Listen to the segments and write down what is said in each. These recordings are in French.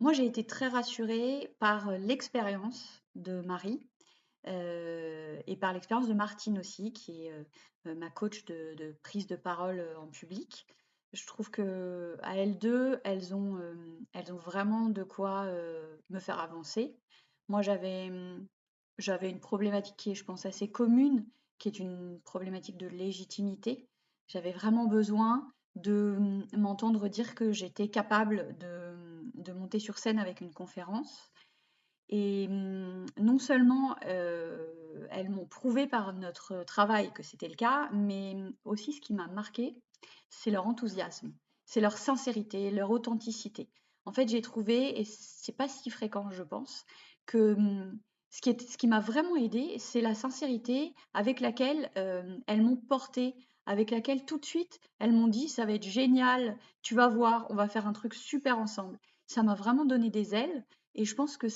Moi, j'ai été très rassurée par, l'expérience de Marie, et par l'expérience de Martine aussi, qui est, ma coach de prise de parole, en public. Je trouve qu'à elles 2, elles ont vraiment de quoi, me faire avancer. Moi, j'avais une problématique qui est, je pense, assez commune, qui est une problématique de légitimité. J'avais vraiment besoin de, m'entendre dire que j'étais capable de monter sur scène avec une conférence et non seulement, elles m'ont prouvé par notre travail que c'était le cas, mais aussi ce qui m'a marquée, c'est leur enthousiasme, c'est leur sincérité, leur authenticité. En fait, j'ai trouvé, et c'est pas si fréquent, je pense, que ce qui m'a vraiment aidée, c'est la sincérité avec laquelle elles m'ont portée, avec laquelle tout de suite elles m'ont dit ça va être génial, tu vas voir, on va faire un truc super ensemble. Ça m'a vraiment donné des ailes et je pense que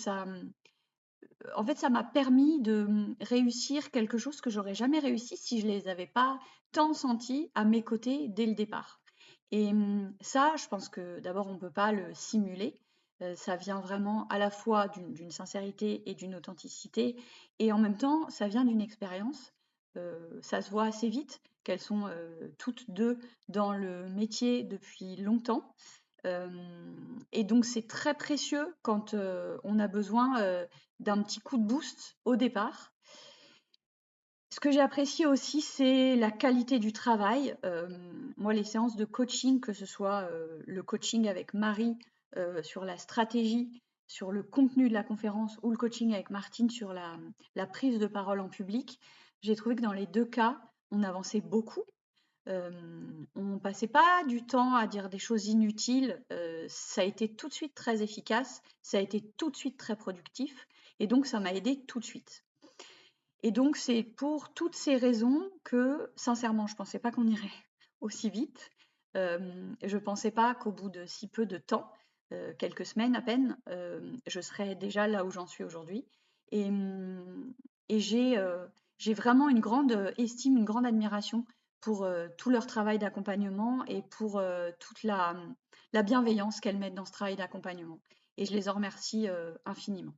en fait, ça m'a permis de réussir quelque chose que j'aurais jamais réussi si je les avais pas tant sentis à mes côtés dès le départ. Et ça, je pense que d'abord, on ne peut pas le simuler. Ça vient vraiment à la fois d'une sincérité et d'une authenticité, et en même temps, ça vient d'une expérience. Ça se voit assez vite qu'elles sont toutes deux dans le métier depuis longtemps. Et donc c'est très précieux quand, on a besoin, d'un petit coup de boost au départ. Ce que j'ai apprécié aussi, c'est la qualité du travail. Moi, les séances de coaching, que ce soit, le coaching avec Marie, sur la stratégie, sur le contenu de la conférence, ou le coaching avec Martine sur la prise de parole en public, j'ai trouvé que dans les 2 cas, on avançait beaucoup. On passait pas du temps à dire des choses inutiles, ça a été tout de suite très efficace, ça a été tout de suite très productif et donc ça m'a aidée tout de suite. Et donc c'est pour toutes ces raisons que, sincèrement, je pensais pas qu'on irait aussi vite. Je pensais pas qu'au bout de si peu de temps, quelques semaines à peine, je serais déjà là où j'en suis aujourd'hui et et j'ai vraiment une grande, estime, une grande admiration pour, tout leur travail d'accompagnement et pour, toute la bienveillance qu'elles mettent dans ce travail d'accompagnement et je les en remercie, infiniment.